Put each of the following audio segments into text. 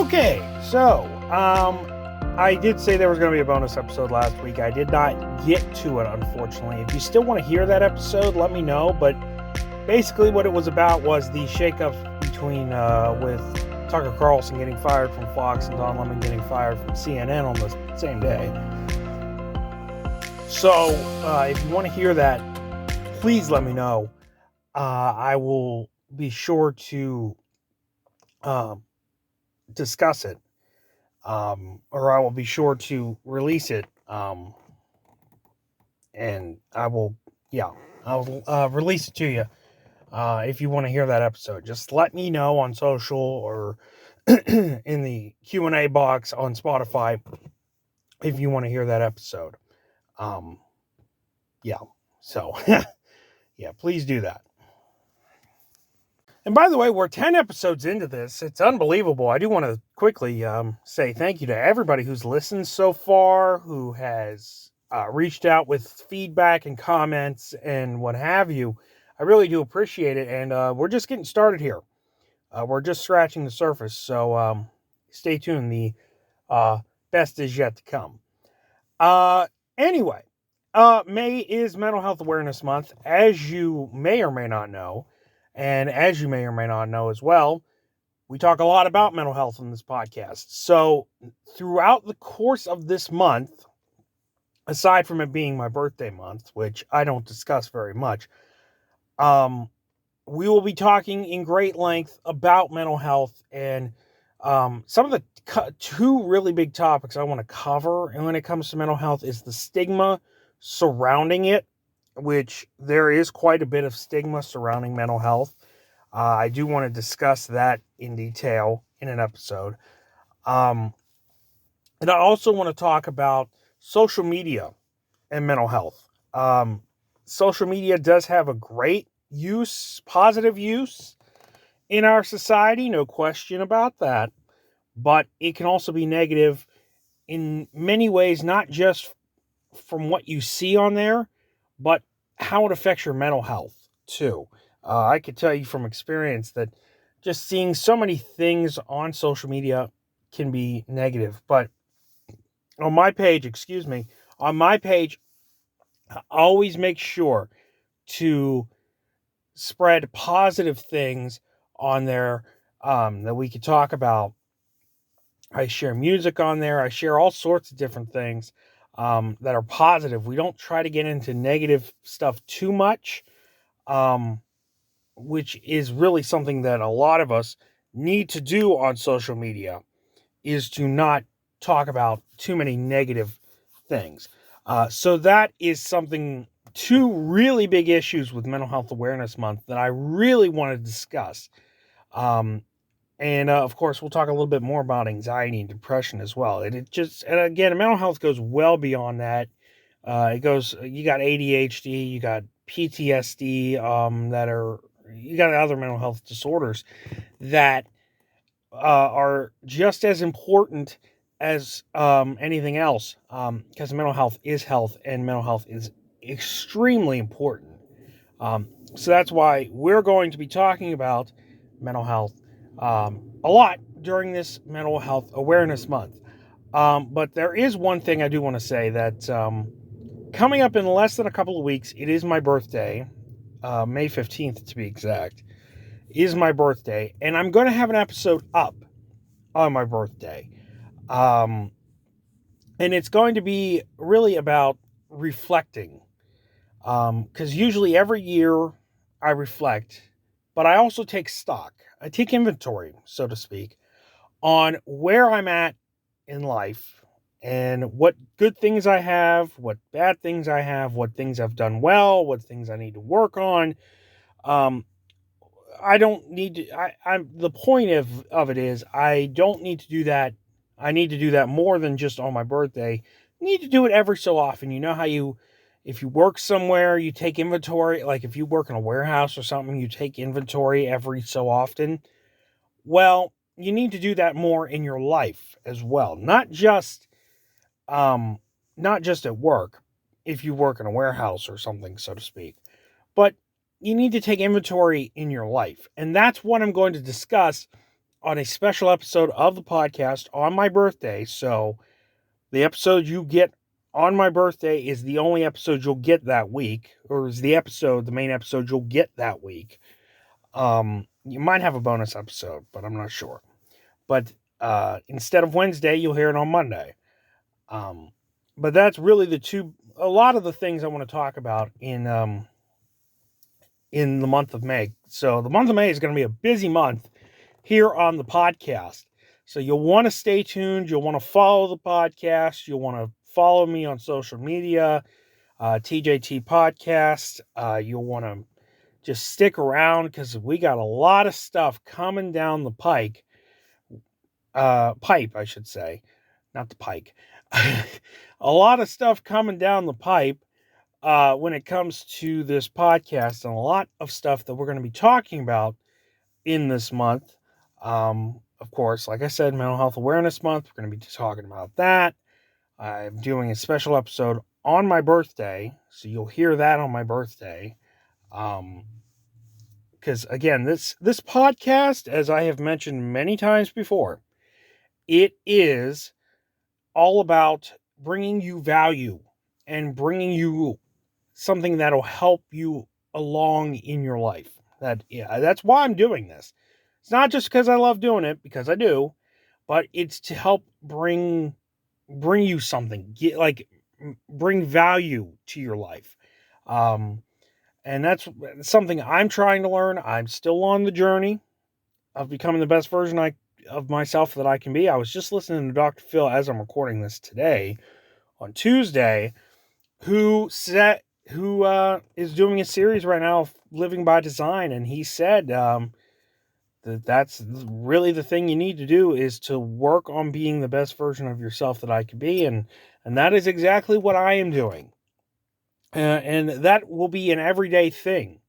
Okay, so, I did say there was going to be a bonus episode last week. I did not get to it, unfortunately. If you still want to hear that episode, let me know. But basically what it was about was the shakeups between, with Tucker Carlson getting fired from Fox and Don Lemon getting fired from CNN on the same day. So, if you want to hear that, please let me know. I will be sure to discuss it, or I will be sure to release it, and I'll release it to you. If you want to hear that episode, just let me know on social or in the Q&A box on Spotify if you want to hear that episode. So yeah, please do that. And by the way, we're 10 episodes into this. It's unbelievable. I do want to quickly say thank you to everybody who's listened so far, who has reached out with feedback and comments and what have you. I really do appreciate it. And we're just getting started here. We're just scratching the surface. So stay tuned. The best is yet to come. Anyway, May is Mental Health Awareness Month, as you may or may not know. And as you may or may not know as well, we talk a lot about mental health in this podcast. So throughout the course of this month, aside from it being my birthday month, which I don't discuss very much, we will be talking in great length about mental health and some of the two really big topics I want to cover. And when it comes to mental health is the stigma surrounding it, which there is quite a bit of stigma surrounding mental health. I do want to discuss that in detail in an episode. And I also want to talk about social media and mental health. Social media does have a great use, positive use in our society, no question about that. But it can also be negative in many ways, not just from what you see on there, but how it affects your mental health too. I could tell you from experience that just seeing so many things on social media can be negative. But on my page, I always make sure to spread positive things on there that we could talk about. I share music on there. I share all sorts of different things that are positive. We don't try to get into negative stuff too much, which is really something that a lot of us need to do on social media, is to not talk about too many negative things. So that is two really big issues with Mental Health Awareness Month that I really want to discuss. And of course, we'll talk a little bit more about anxiety and depression as well. And again, mental health goes well beyond that. You got ADHD, you got PTSD, you got other mental health disorders that are just as important as anything else. Because mental health is health, and mental health is extremely important. So that's why we're going to be talking about mental health a lot during this Mental Health Awareness Month. But there is one thing I do want to say that coming up in less than a couple of weeks, it is my birthday, May 15th to be exact, is my birthday, and I'm going to have an episode up on my birthday. And it's going to be really about reflecting. Because usually every year I reflect, but I also take stock. I take inventory, so to speak, on where I'm at in life and what good things I have, what bad things I have, what things I've done well, what things I need to work on. I don't need to, the point of it is I don't need to do that. I need to do that more than just on my birthday. I need to do it every so often. You know how if you work somewhere, you take inventory, like if you work in a warehouse or something, you take inventory every so often. Well, you need to do that more in your life as well. Not just at work, if you work in a warehouse or something, so to speak, but you need to take inventory in your life. And that's what I'm going to discuss on a special episode of the podcast on my birthday. So the episode you get on my birthday is the only episode you'll get that week, or is the main episode you'll get that week. You might have a bonus episode, but I'm not sure. But instead of Wednesday, you'll hear it on Monday. But that's really a lot of the things I want to talk about in the month of May. So the month of May is going to be a busy month here on the podcast. So you'll want to stay tuned. You'll want to follow the podcast. You'll want to follow me on social media, TJT Podcast. You'll want to just stick around because we got a lot of stuff coming down the pipe, I should say, not the pike. A lot of stuff coming down the pipe when it comes to this podcast, and a lot of stuff that we're going to be talking about in this month. Of course, like I said, Mental Health Awareness Month. We're going to be talking about that. I'm doing a special episode on my birthday, so you'll hear that on my birthday. Because again, this podcast, as I have mentioned many times before, it is all about bringing you value and bringing you something that'll help you along in your life. That's why I'm doing this. It's not just because I love doing it, because I do, but it's to help bring you something, bring value to your life. And that's something I'm trying to learn. I'm still on the journey of becoming the best version of myself that I can be. I was just listening to Dr. Phil as I'm recording this today on Tuesday, who is doing a series right now of Living by Design, and he said that's really the thing you need to do, is to work on being the best version of yourself that I can be, and that is exactly what I am doing. And that will be an everyday thing.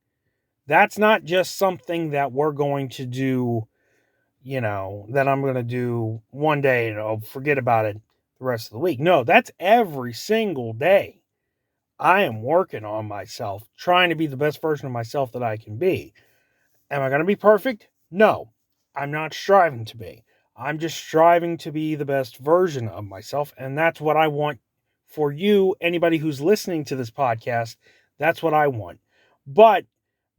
That's not just something that we're going to do, that I'm going to do one day and I'll forget about it the rest of the week. No, that's every single day. I am working on myself, trying to be the best version of myself that I can be. Am I going to be perfect? No, I'm not striving to be. I'm just striving to be the best version of myself. And that's what I want for you, anybody who's listening to this podcast. That's what I want. But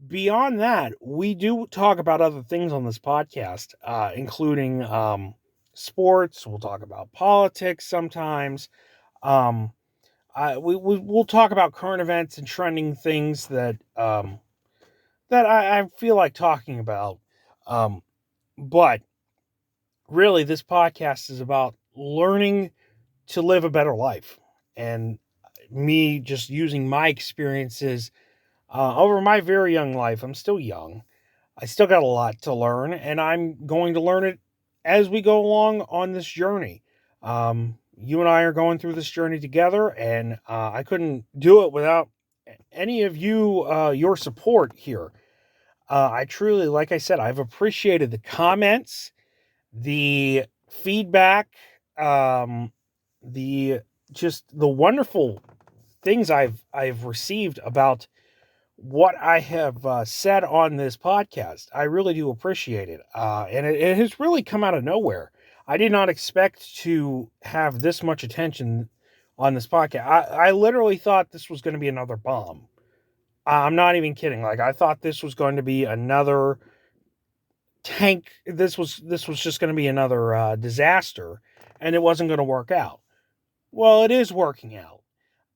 beyond that, we do talk about other things on this podcast, including sports. We'll talk about politics sometimes. We'll talk about current events and trending things that I feel like talking about. But really, this podcast is about learning to live a better life, and me just using my experiences over my very young life. I'm still young. I still got a lot to learn, and I'm going to learn it as we go along on this journey. You and I are going through this journey together, and I couldn't do it without any of you, your support here. I truly, like I said, I've appreciated the comments, the feedback, the wonderful things I've received about what I have said on this podcast. I really do appreciate it. And it has really come out of nowhere. I did not expect to have this much attention on this podcast. I literally thought this was going to be another bomb. I'm not even kidding. Like, I thought this was going to be another tank. This was just going to be another disaster, and it wasn't going to work out. Well, it is working out.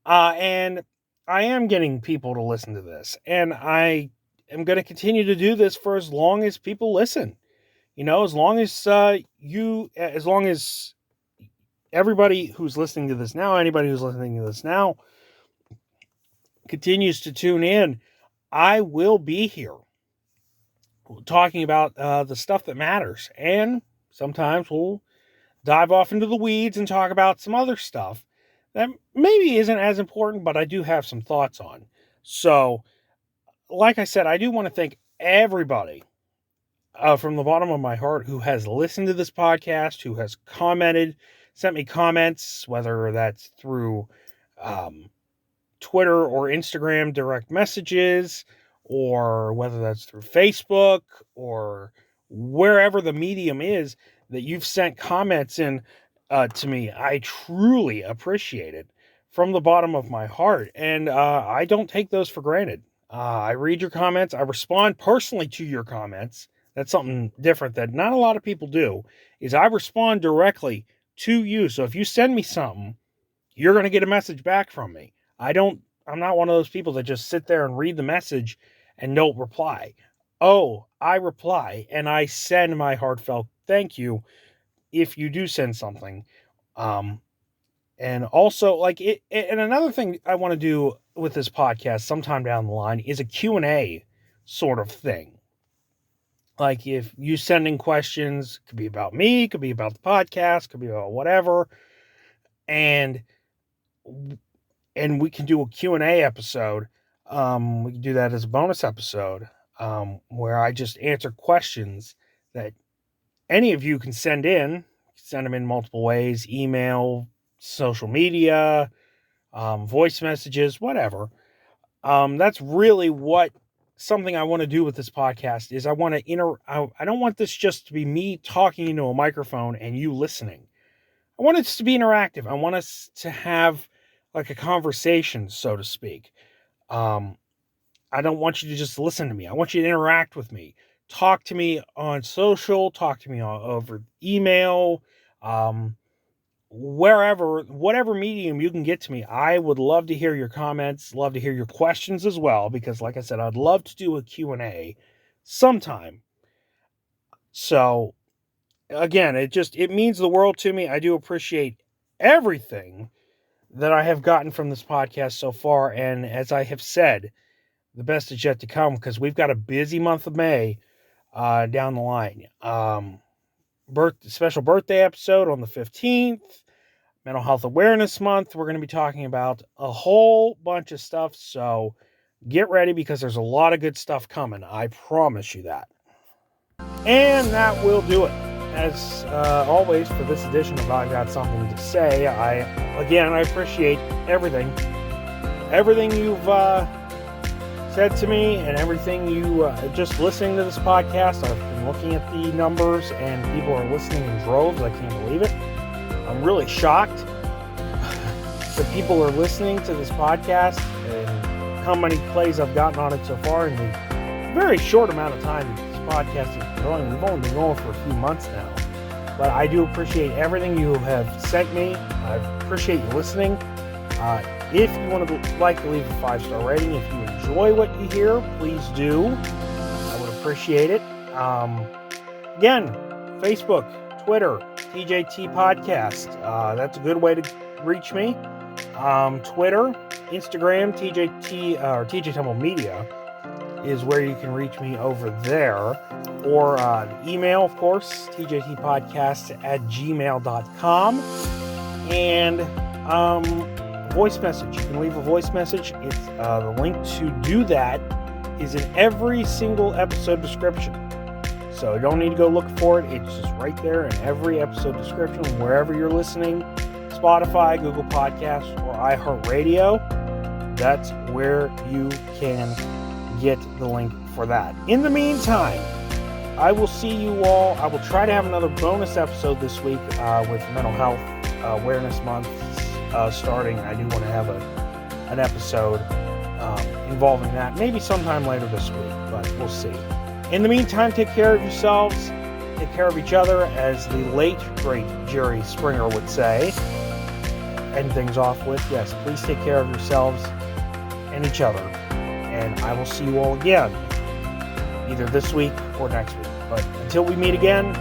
And I am getting people to listen to this, and I am going to continue to do this for as long as people listen. As long as as long as everybody who's listening to this now, anybody who's listening to this now continues to tune in, I will be here talking about the stuff that matters. And sometimes we'll dive off into the weeds and talk about some other stuff that maybe isn't as important, but I do have some thoughts on. So, like I said, I do want to thank everybody from the bottom of my heart who has listened to this podcast, who has commented, sent me comments, whether that's through Twitter or Instagram direct messages, or whether that's through Facebook or wherever the medium is that you've sent comments in to me. I truly appreciate it from the bottom of my heart. And I don't take those for granted. I read your comments. I respond personally to your comments. That's something different that not a lot of people do, is I respond directly to you. So if you send me something, you're going to get a message back from me. I'm not one of those people that just sit there and read the message and don't reply. Oh, I reply and I send my heartfelt thank you if you do send something. And also, like, and another thing I want to do with this podcast sometime down the line is a Q&A sort of thing. Like, if you send in questions, could be about me, could be about the podcast, could be about whatever, and we can do a Q&A episode. We can do that as a bonus episode, where I just answer questions that any of you can send in. Send them in multiple ways: email, social media, voice messages, whatever. That's really what something I want to do with this podcast is. I want to I don't want this just to be me talking into a microphone and you listening. I want it to be interactive. I want us to have like a conversation, so to speak. I don't want you to just listen to me. I want you to interact with me. Talk to me on social, talk to me over email, wherever, whatever medium you can get to me. I would love to hear your comments, love to hear your questions as well, because like I said, I'd love to do a Q&A sometime. So again, it means the world to me. I do appreciate everything that I have gotten from this podcast so far. And as I have said, the best is yet to come, because we've got a busy month of May down the line. Special birthday episode on the 15th, Mental Health Awareness Month. We're going to be talking about a whole bunch of stuff, so get ready, because there's a lot of good stuff coming. I promise you that. And that will do it. As always, for this edition of I've Got Something to Say, I appreciate everything you've said to me, and everything you just listening to this podcast. I've been looking at the numbers, and people are listening in droves. I can't believe it. I'm really shocked that people are listening to this podcast and how many plays I've gotten on it so far in the very short amount of time that this podcast has been going. We've only been going for a few months now, but I do appreciate everything you have sent me. I appreciate you listening. If you want to like to leave a 5-star rating, if you enjoy what you hear, please do. I would appreciate it. Again, Facebook, Twitter, TJT Podcast. That's a good way to reach me. Twitter, Instagram, TJT or TJ Temple Media is where you can reach me over there. Or email, of course, tjtpodcast@gmail.com. And voice message. You can leave a voice message. It's the link to do that is in every single episode description. So you don't need to go look for it. It's just right there in every episode description, wherever you're listening. Spotify, Google Podcasts, or iHeartRadio. That's where you can get the link for that. In the meantime, I will see you all. I will try to have another bonus episode this week with Mental Health Awareness Month starting. I do want to have an episode involving that, maybe sometime later this week, but we'll see. In the meantime, take care of yourselves, take care of each other, as the late, great Jerry Springer would say. End things off with, yes, please take care of yourselves and each other. And I will see you all again, either this week or next week. But until we meet again,